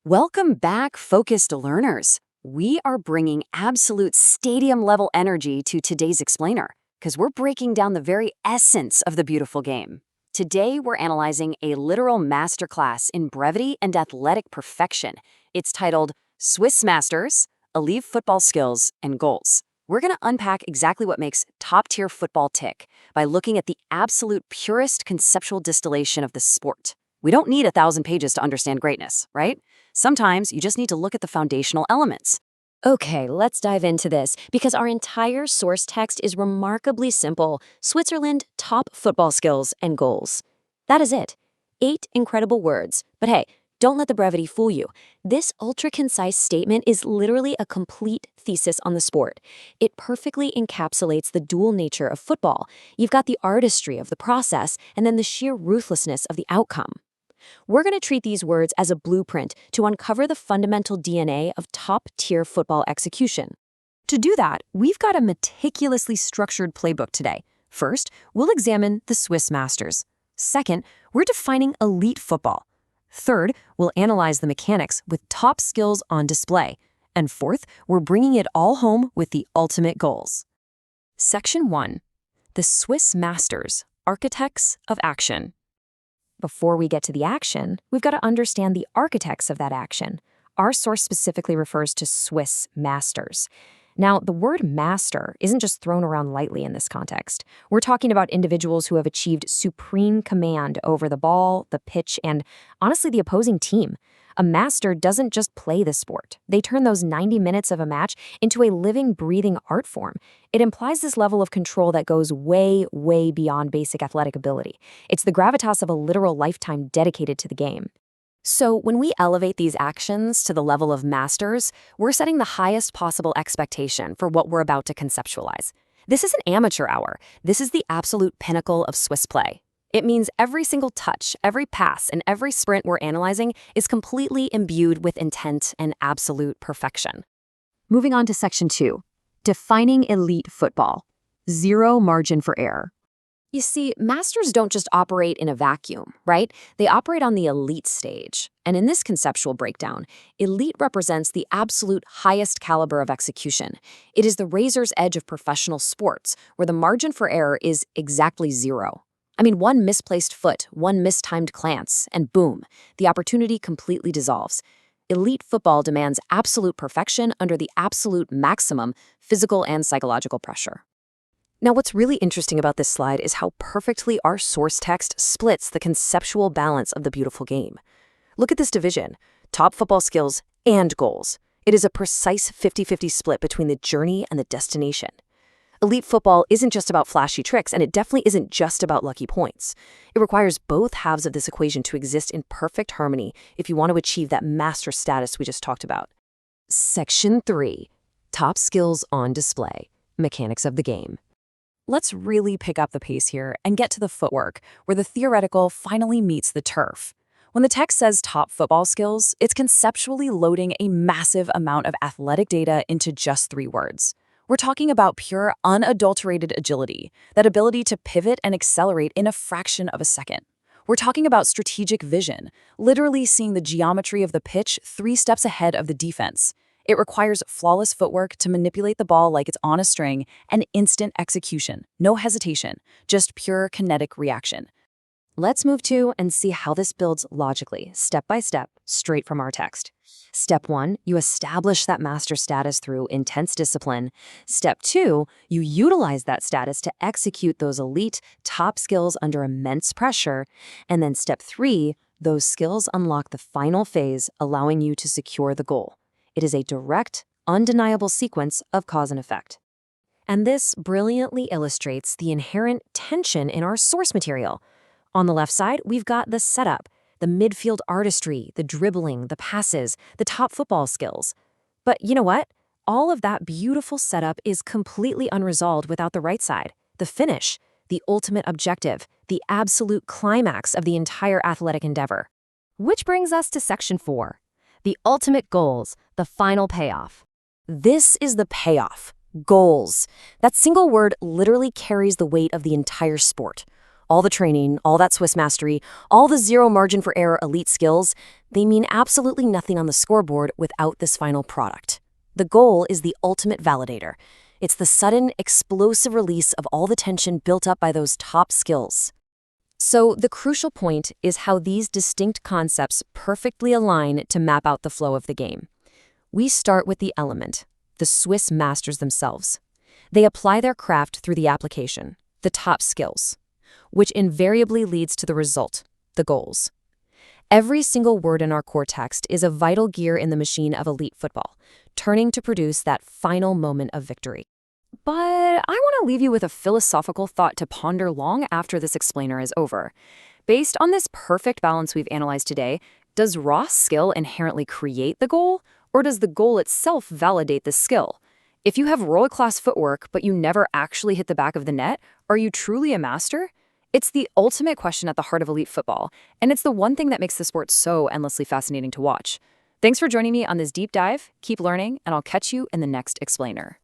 Welcome back, focused learners. We are bringing absolute stadium-level energy to today's explainer because we're breaking down the very essence of the beautiful game. Today, we're analyzing a literal masterclass in brevity and athletic perfection. It's titled Swiss Masters, Elite Football Skills and Goals. We're going to unpack exactly what makes top-tier football tick by looking at the absolute purest conceptual distillation of the sport. We don't need 1,000 pages to understand greatness, right? Sometimes you just need to look at the foundational elements. Okay, let's dive into this because our entire source text is remarkably simple. Switzerland, top football skills and goals. That is it. 8 incredible words. But hey, don't let the brevity fool you. This ultra-concise statement is literally a complete thesis on the sport. It perfectly encapsulates the dual nature of football. You've got the artistry of the process and then the sheer ruthlessness of the outcome. We're going to treat these words as a blueprint to uncover the fundamental DNA of top-tier football execution. To do that, we've got a meticulously structured playbook today. First, we'll examine the Swiss Masters. Second, we're defining elite football. Third, we'll analyze the mechanics with top skills on display. And fourth, we're bringing it all home with the ultimate goals. Section 1. The Swiss Masters, Architects of Action. Before we get to the action, we've got to understand the architects of that action. Our source specifically refers to Swiss masters. Now, the word master isn't just thrown around lightly in this context. We're talking about individuals who have achieved supreme command over the ball, the pitch, and honestly, the opposing team. A master doesn't just play the sport. They turn those 90 minutes of a match into a living, breathing art form. It implies this level of control that goes way, way beyond basic athletic ability. It's the gravitas of a literal lifetime dedicated to the game. So when we elevate these actions to the level of masters, we're setting the highest possible expectation for what we're about to conceptualize. This is an amateur hour. This is the absolute pinnacle of Swiss play. It means every single touch, every pass, and every sprint we're analyzing is completely imbued with intent and absolute perfection. Moving on to Section 2, Defining Elite Football. Zero margin for error. You see, masters don't just operate in a vacuum, right? They operate on the elite stage. And in this conceptual breakdown, elite represents the absolute highest caliber of execution. It is the razor's edge of professional sports, where the margin for error is exactly zero. I mean, one misplaced foot, one mistimed glance, and boom, the opportunity completely dissolves. Elite football demands absolute perfection under the absolute maximum physical and psychological pressure. Now, what's really interesting about this slide is how perfectly our source text splits the conceptual balance of the beautiful game. Look at this division, top football skills and goals. It is a precise 50-50 split between the journey and the destination. Elite football isn't just about flashy tricks, and it definitely isn't just about lucky points. It requires both halves of this equation to exist in perfect harmony if you want to achieve that master status we just talked about. Section 3. Top skills on display. Mechanics of the game. Let's really pick up the pace here and get to the footwork, where the theoretical finally meets the turf. When the text says top football skills, it's conceptually loading a massive amount of athletic data into just 3 words. We're talking about pure, unadulterated agility, that ability to pivot and accelerate in a fraction of a second. We're talking about strategic vision, literally seeing the geometry of the pitch 3 steps ahead of the defense. It requires flawless footwork to manipulate the ball like it's on a string and instant execution, no hesitation, just pure kinetic reaction. Let's move to and see how this builds logically, step by step, straight from our text. Step 1, you establish that master status through intense discipline. Step 2, you utilize that status to execute those elite top skills under immense pressure. And then step 3, those skills unlock the final phase, allowing you to secure the goal. It is a direct, undeniable sequence of cause and effect. And this brilliantly illustrates the inherent tension in our source material. On the left side, we've got the setup, the midfield artistry, the dribbling, the passes, the top football skills. But you know what? All of that beautiful setup is completely unresolved without the right side, the finish, the ultimate objective, the absolute climax of the entire athletic endeavor. Which brings us to Section 4, the ultimate goals, the final payoff. This is the payoff, goals. That single word literally carries the weight of the entire sport. all the training, all that Swiss mastery, all the zero margin for error elite skills, they mean absolutely nothing on the scoreboard without this final product. The goal is the ultimate validator. It's the sudden, explosive release of all the tension built up by those top skills. So the crucial point is how these distinct concepts perfectly align to map out the flow of the game. We start with the element, the Swiss masters themselves. They apply their craft through the application, the top skills, which invariably leads to the result, the goals. Every single word in our core text is a vital gear in the machine of elite football, turning to produce that final moment of victory. But I want to leave you with a philosophical thought to ponder long after this explainer is over. Based on this perfect balance we've analyzed today, does raw skill inherently create the goal, or does the goal itself validate the skill? If you have world-class footwork but you never actually hit the back of the net, are you truly a master? It's the ultimate question at the heart of elite football, and it's the one thing that makes the sport so endlessly fascinating to watch. Thanks for joining me on this deep dive. Keep learning, and I'll catch you in the next explainer.